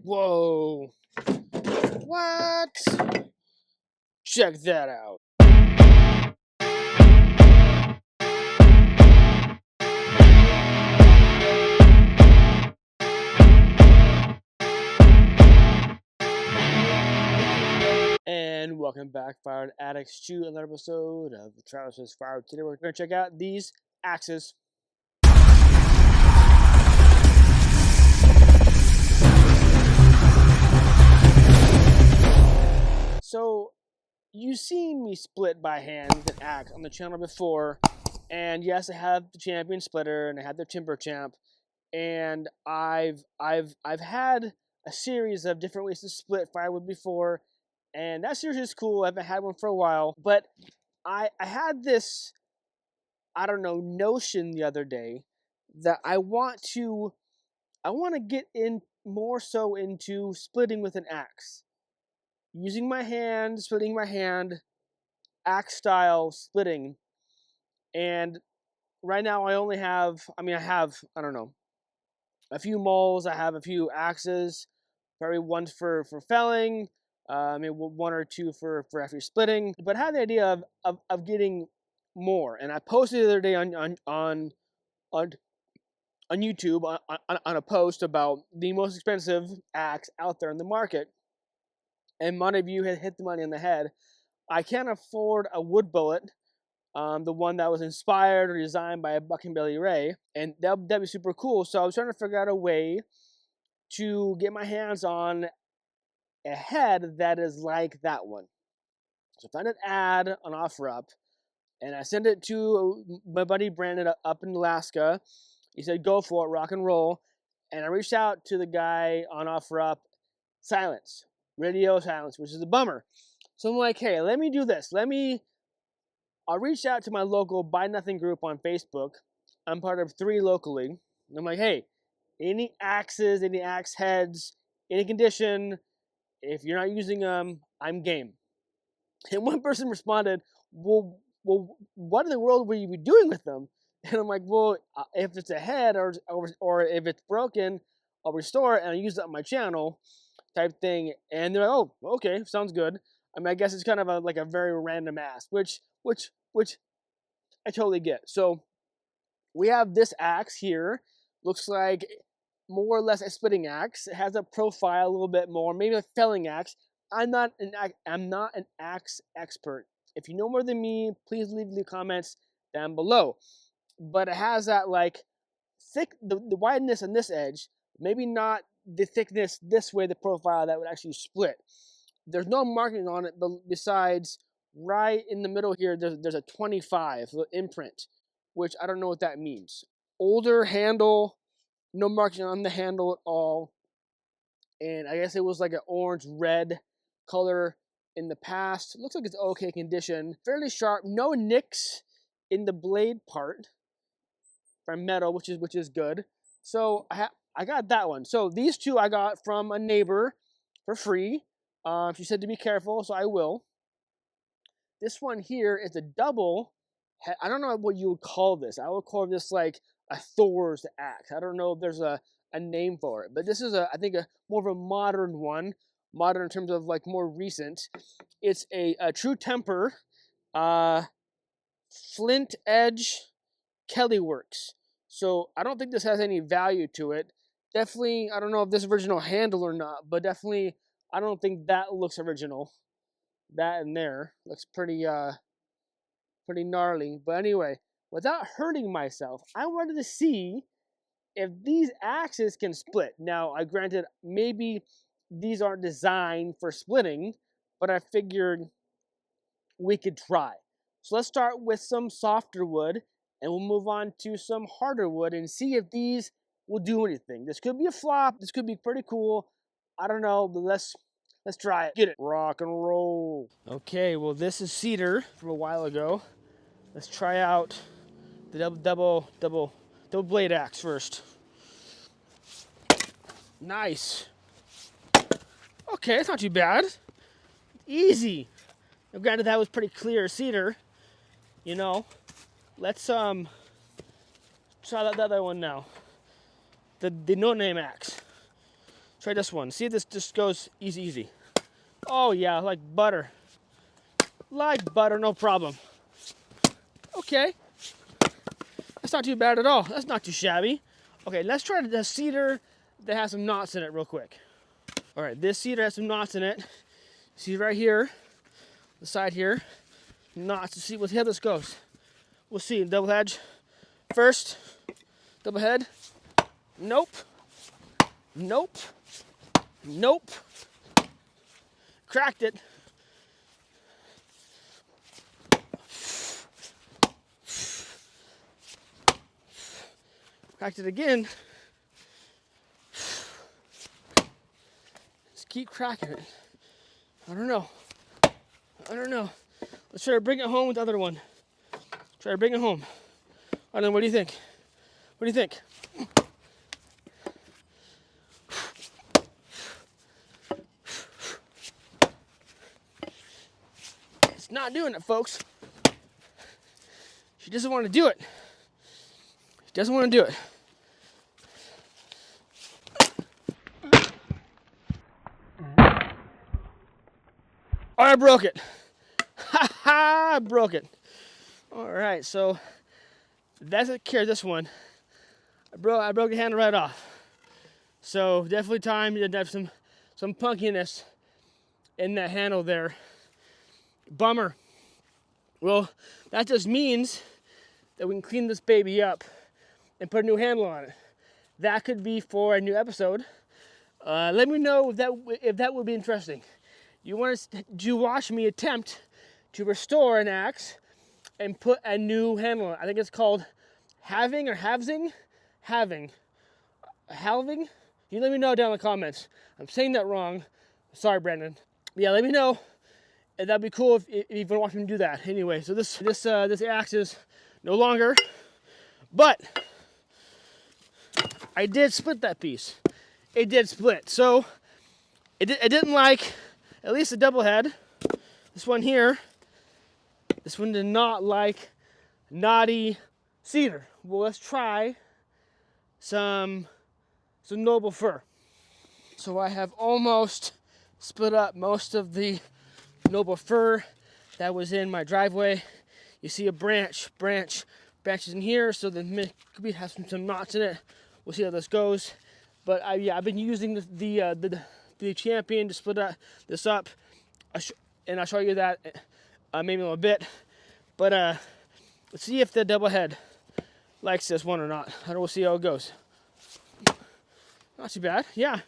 Whoa. What? Check that out. And welcome back, Fired Addicts, to another episode of the Travis vs. Fired. Today we're going to check out these axes. So, you've seen me split by hand with an axe on the channel before, and yes, I have the champion splitter and I have the timber champ, and I've had a series of different ways to split firewood before, and that series is cool. I haven't had one for a while, but I had this, I don't know, notion the other day that I want to get in more so into splitting with an axe. Using my hand, splitting my hand, axe style splitting. And right now I only have, I don't know, a few mauls, I have a few axes, probably one for felling, maybe one or two for actually splitting. But I had the idea of getting more. And I posted the other day on YouTube on a post about the most expensive axe out there in the market. And one of you had hit the money on the head. I can't afford a wood bullet, the one that was inspired or designed by Buck and Billy Ray, and that'd be super cool. So I was trying to figure out a way to get my hands on a head that is like that one. So I found an ad on OfferUp, and I sent it to my buddy Brandon up in Alaska. He said, "Go for it, rock and roll." And I reached out to the guy on OfferUp, silence. Radio silence, which is a bummer. So I'm like, hey, let me do this. I'll reach out to my local Buy Nothing group on Facebook. I'm part of 3 locally. And I'm like, hey, any axes, any axe heads, any condition, if you're not using them, I'm game. And one person responded, well, what in the world will you be doing with them? And I'm like, well, if it's a head or if it's broken, I'll restore it and I'll use it on my channel, type thing. And they're like, oh, okay, sounds good. I mean, I guess it's kind of a very random ask, which I totally get. So we have this axe here. Looks like more or less a splitting axe. It has a profile a little bit more, maybe a felling axe. I'm not an axe expert. If you know more than me, please leave the comments down below. But it has that like thick, the wideness on this edge, maybe not the thickness this way, the profile that would actually split. There's no marking on it, but besides right in the middle here, there's a 25 imprint, which I don't know what that means. Older handle, no marking on the handle at all, and I guess it was like an orange-red color in the past. Looks like it's okay condition, fairly sharp, no nicks in the blade part from metal, which is good. So I got that one. So these two I got from a neighbor for free. She said to be careful, so I will. This one here is a double. I don't know what you would call this. I would call this like a Thor's axe. I don't know if there's a name for it. But this is, I think, a more of a modern one. Modern in terms of like more recent. It's a True Temper Flint Edge Kelly Works. So I don't think this has any value to it. Definitely, I don't know if this original handle or not, but definitely I don't think that looks original. That in there looks pretty gnarly. But anyway, without hurting myself, I wanted to see if these axes can split. Now, I granted maybe these aren't designed for splitting, but I figured we could try. So let's start with some softer wood, and we'll move on to some harder wood and see if these will do anything. This could be a flop. This could be pretty cool. I don't know, but let's try it. Get it. Rock and roll. Okay, well, this is Cedar from a while ago. Let's try out the double blade axe first. Nice. Okay, it's not too bad. Easy. Now, granted, that was pretty clear Cedar. You know, let's try that other one now. The no-name axe. Try this one. See if this just goes easy. Oh yeah, like butter. Like butter, no problem. Okay. That's not too bad at all. That's not too shabby. Okay, let's try the cedar that has some knots in it real quick. All right, this cedar has some knots in it. See right here, the side here, knots. Let's see how this goes. We'll see. Double hedge. First, double head. Nope. Nope. Nope. Cracked it. Cracked it again. Just keep cracking it. I don't know. Let's try to bring it home with the other one. Try to bring it home. I don't know, what do you think? What do you think? It's not doing it, folks. She doesn't want to do it. She doesn't want to do it. Oh, I broke it. Ha ha, I broke it. All right, so that's a care of this one. I broke the handle right off. So definitely time to have some punkiness in that handle there. Bummer. Well, that just means that we can clean this baby up and put a new handle on it. That could be for a new episode. Let me know if that would be interesting. You want to watch me attempt to restore an axe and put a new handle on it. I think it's called halving or halving. Halving. You let me know down in the comments. I'm saying that wrong. Sorry, Brandon. Yeah, let me know. And that'd be cool if you want to watch me do that. Anyway, so this axe is no longer, but I did split that piece. It did split. So it didn't like at least a double head. This one here. This one did not like knotty cedar. Well, let's try some noble fir. So I have almost split up most of the noble fir that was in my driveway. You see a branches in here, so then could have some knots in it. We'll see how this goes. But I've been using the champion to split this up, and I'll show you that maybe in a little bit. But let's see if the double head likes this one or not. We'll see how it goes. Not too bad. Yeah,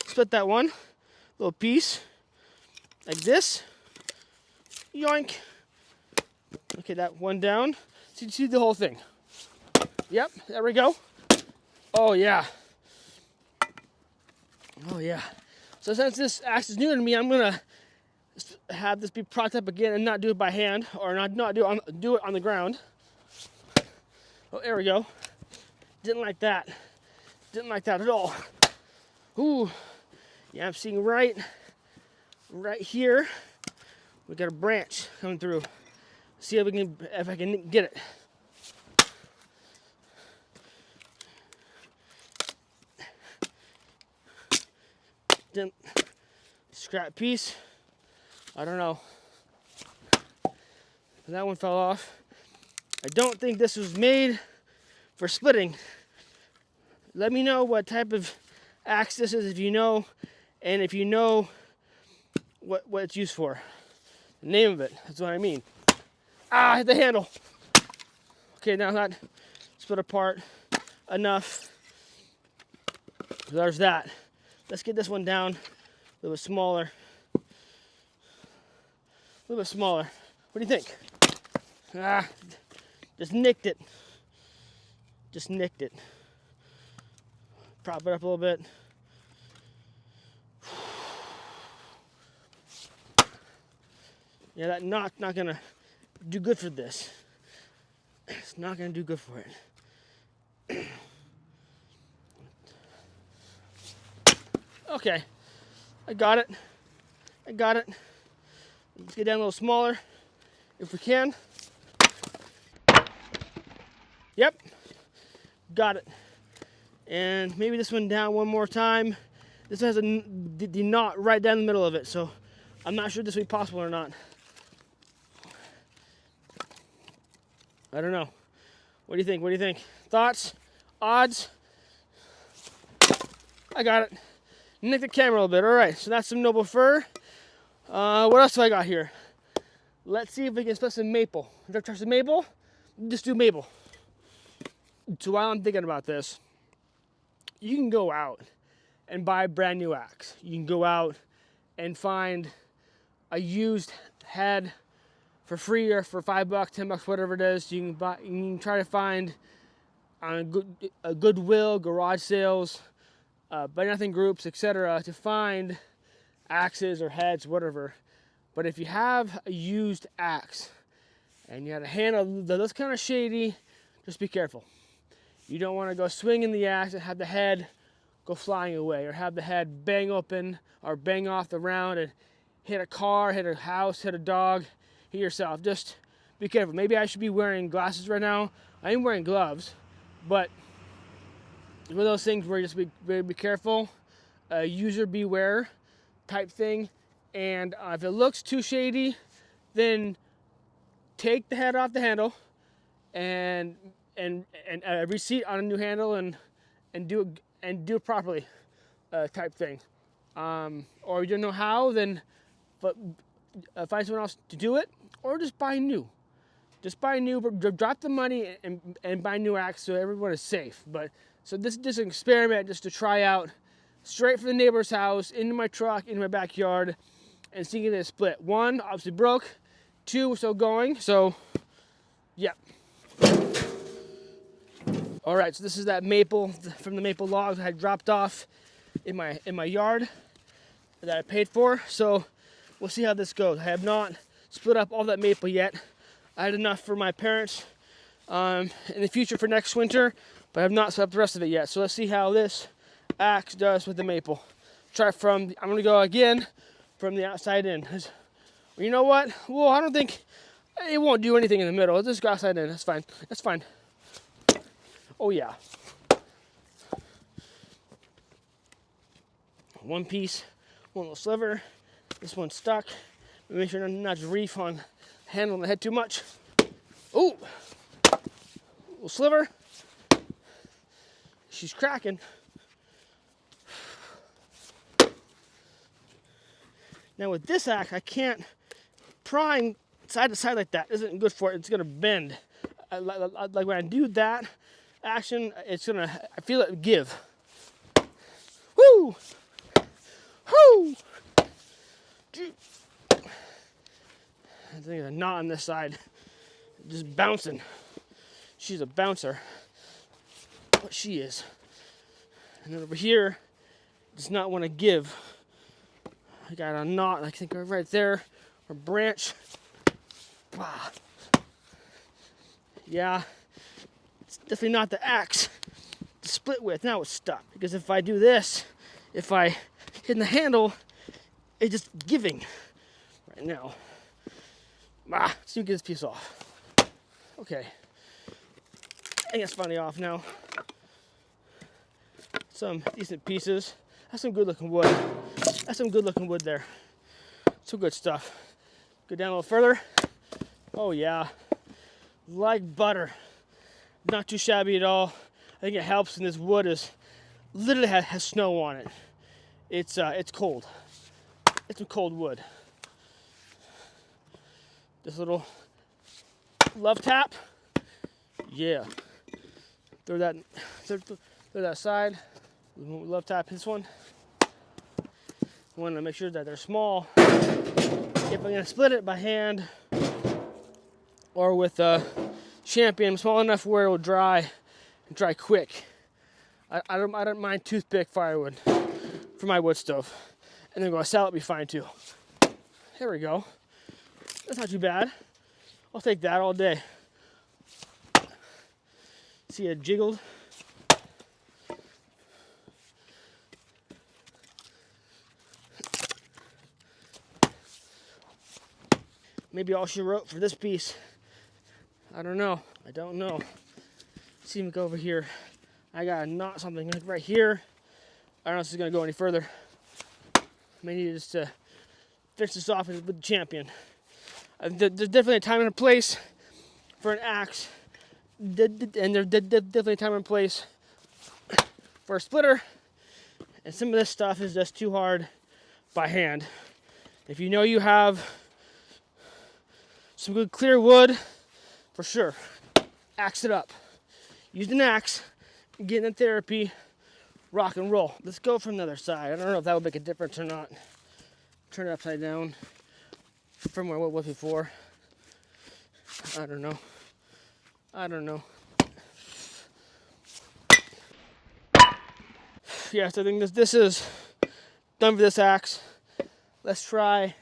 split that one little piece like this. Yoink. Okay, that one down. See the whole thing. Yep, there we go. Oh yeah. Oh yeah. So since this axe is new to me, I'm gonna have this be propped up again and not do it by hand, or not do it on the ground. Oh, there we go. Didn't like that. Didn't like that at all. Ooh. Yeah, I'm seeing right here. We got a branch coming through. See if I can get it. Then scrap piece. I don't know. That one fell off. I don't think this was made for splitting. Let me know what type of axe this is if you know, and if you know what it's used for. The name of it, that's what I mean. Ah, I hit the handle. Okay, now that split apart enough. So there's that. Let's get this one down a little bit smaller. A little bit smaller. What do you think? Ah, just nicked it. Just nicked it. Prop it up a little bit. Yeah, that knot's not gonna do good for this. It's not gonna do good for it. Okay, I got it. Let's get down a little smaller if we can. Yep, got it. And maybe this one down one more time. This has the knot right down the middle of it, so I'm not sure this will be possible or not. I don't know. What do you think? What do you think? Thoughts? Odds? I got it. Nick the camera a little bit. All right, so that's some noble fir. What else do I got here? Let's see if we can split some maple. If I try some maple, just do maple. So while I'm thinking about this, you can go out and buy a brand new axe. You can go out and find a used head for free or for $5, $10, whatever it is. You can try to find on a Goodwill, garage sales, buy nothing groups, etc., to find axes or heads, whatever. But if you have a used axe and you have a handle that looks kind of shady, just be careful. You don't want to go swinging the axe and have the head go flying away, or have the head bang open or bang off the round and hit a car, hit a house, hit a dog, hit yourself. Just be careful. Maybe I should be wearing glasses right now. I am wearing gloves, but one of those things where you just be careful, user beware type thing. And if it looks too shady, then take the head off the handle and reseat on a new handle and do it properly, type thing. Or you don't know how, then find someone else to do it, or just buy new. Just buy new, drop the money and buy new axe so everyone is safe. But so this is just an experiment, just to try out, straight from the neighbor's house into my truck, into my backyard, and seeing it split. 1 obviously broke, 2 we're still going. So yeah. All right, so this is that maple from the maple logs I had dropped off in my yard that I paid for. So we'll see how this goes. I have not split up all that maple yet. I had enough for my parents in the future for next winter, but I have not split up the rest of it yet. So let's see how this axe does with the maple. I'm gonna go again from the outside in. Well, you know what? Well, I don't think it won't do anything in the middle. Let's just go outside in. That's fine. That's fine. Oh yeah. One piece, one little sliver. This one's stuck. Make sure not to reef on the handle on the head too much. Ooh, little sliver. She's cracking. Now with this axe, I can't, prying side to side like that isn't good for it. It's gonna bend. Like when I do that action, it's gonna, I feel it give. Woo! Woo! I think there's a knot on this side, just bouncing. She's a bouncer, what she is. And then over here, does not want to give. I got a knot, I think right there, or branch. Wow. Yeah, it's definitely not the axe to split with. Now it's stuck, because if I do this, if I hit in the handle, it's just giving right now. Let's see if we get this piece off. Okay, I think it's finally off now. Some decent pieces. That's some good looking wood. That's some good looking wood there. Some good stuff. Go down a little further. Oh yeah, like butter. Not too shabby at all. I think it helps, and this wood is literally has snow on it. It's cold. It's some cold wood. This little love tap. Yeah. Throw that aside. Love tap this one. I want to make sure that they're small. If I'm gonna split it by hand or with a Champion, small enough where it will dry and dry quick. I don't mind toothpick firewood for my wood stove. And then go sell it, be fine too. There we go. That's not too bad. I'll take that all day. See it jiggled. Maybe all she wrote for this piece. I don't know. I don't know. Let's see me go over here. I got a knot, something like right here. I don't know if this is going to go any further. May need just to finish this off with the champion. There's definitely a time and a place for an axe, and there's definitely a time and place for a splitter, and some of this stuff is just too hard by hand. If you know you have some good clear wood, for sure, axe it up. Use an axe, get in therapy, rock and roll. Let's go from the other side. I don't know if that would make a difference or not. Turn it upside down from where it was before. I don't know. Yes, I think this is done for this axe. Let's try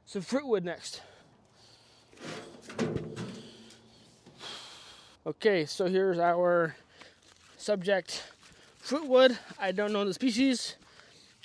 some Fruitwood next. Okay, so here's our subject, Fruitwood. I don't know the species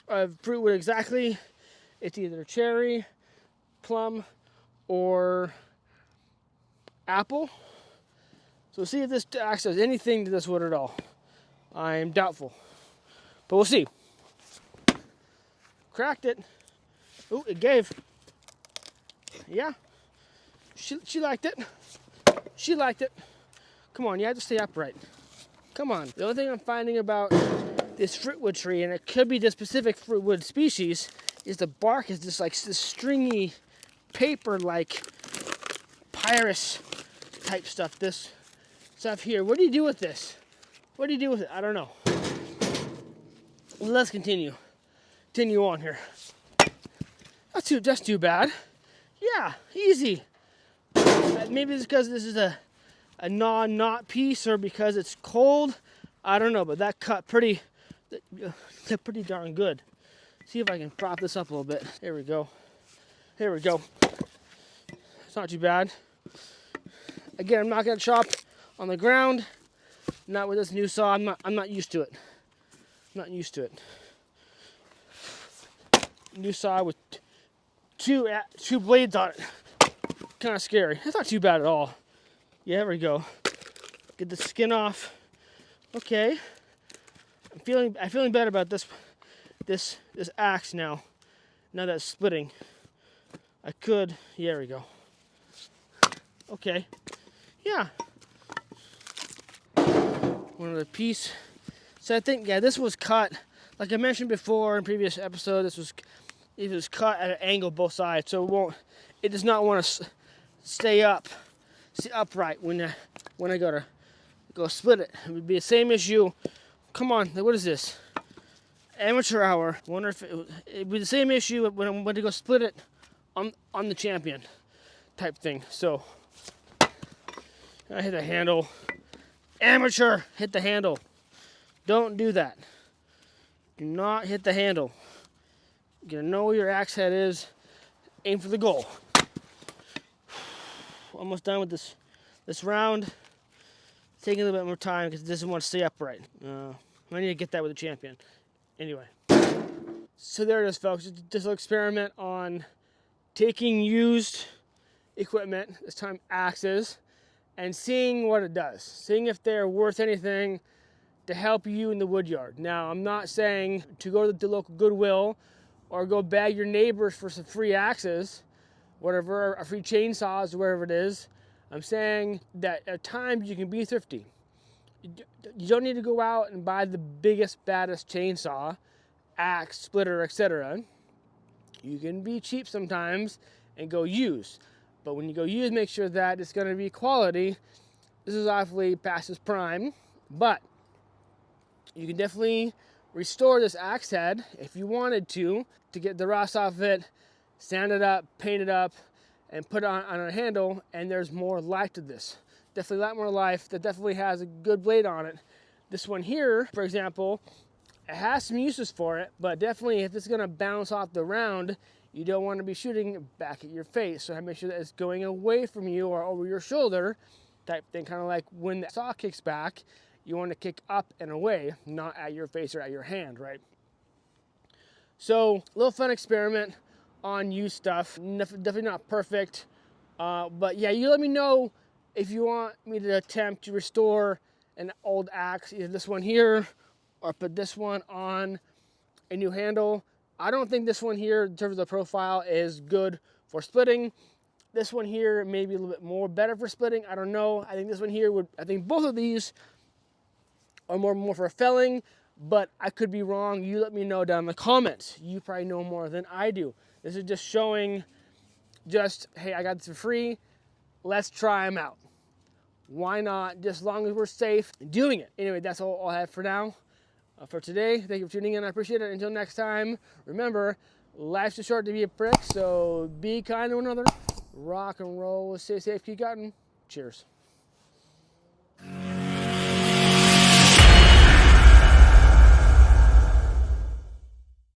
of Fruitwood exactly. It's either cherry, plum, or apple. So we'll see if this axe does anything to this wood at all. I'm doubtful, but we'll see. Cracked it. Oh, it gave. Yeah, she liked it. She liked it. Come on, you have to stay upright. Come on. The only thing I'm finding about this fruitwood tree, and it could be the specific fruitwood species, is the bark is just like this stringy, paper-like, papyrus type stuff. This stuff here. What do you do with this? What do you do with it? I don't know. Let's continue. Continue on here. That's too bad. Yeah, easy. Maybe it's because this is a non-knot piece, or because it's cold. I don't know, but that cut pretty darn good. See if I can prop this up a little bit. There we go. There we go. It's not too bad. Again, I'm not gonna chop on the ground. Not with this new saw. I'm not used to it. I'm not used to it. New saw with two blades on it. Kind of scary. That's not too bad at all. Yeah, there we go. Get the skin off. Okay. I'm feeling better about this axe now. Now that it's splitting. I could. Yeah, there we go. Okay. Yeah. One other piece. So I think, yeah, this was cut. Like I mentioned before in previous episode, it was cut at an angle both sides, so it does not want to stay upright when I go split it. It would be the same issue. Come on, what is this? Amateur hour. Wonder if it would be the same issue when I went to go split it on the champion type thing. So I hit the handle. Amateur, hit the handle. Don't do that. Do not hit the handle. You gotta know where your axe head is. Aim for the goal. Almost done with this round. It's taking a little bit more time because it doesn't want to stay upright. I need to get that with the champion. Anyway. So there it is, folks. Just a little experiment on taking used equipment, this time axes, and seeing what it does. Seeing if they're worth anything to help you in the wood yard. Now, I'm not saying to go to the local Goodwill or go bag your neighbors for some free axes, whatever, or free chainsaws, or whatever it is. I'm saying that at times you can be thrifty. You don't need to go out and buy the biggest, baddest chainsaw, axe, splitter, etc. You can be cheap sometimes and go use. But when you go use, make sure that it's going to be quality. This is awfully past its prime, but you can definitely restore this axe head if you wanted to get the rust off of it, sand it up, paint it up, and put it on a handle, and there's more life to this. Definitely a lot more life. That definitely has a good blade on it. This one here, for example, it has some uses for it, but definitely if it's gonna bounce off the round, you don't want to be shooting back at your face. So make sure that it's going away from you or over your shoulder type thing, kind of like when the saw kicks back, you want to kick up and away, not at your face or at your hand, right? So, a little fun experiment on used stuff. Definitely not perfect, but yeah, you let me know if you want me to attempt to restore an old axe, either this one here or put this one on a new handle. I don't think this one here, in terms of the profile, is good for splitting. This one here may be a little bit more better for splitting. I don't know. I think this one here I think both of these are more for felling, but I could be wrong. You let me know down in the comments. You probably know more than I do. This is just showing, hey, I got this for free. Let's try them out. Why not? Just as long as we're safe doing it. Anyway, that's all I have for now. For today, thank you for tuning in. I appreciate it. Until next time, remember, life's too short to be a prick, so be kind to one another. Rock and roll. Stay safe. Keep cutting. Cheers.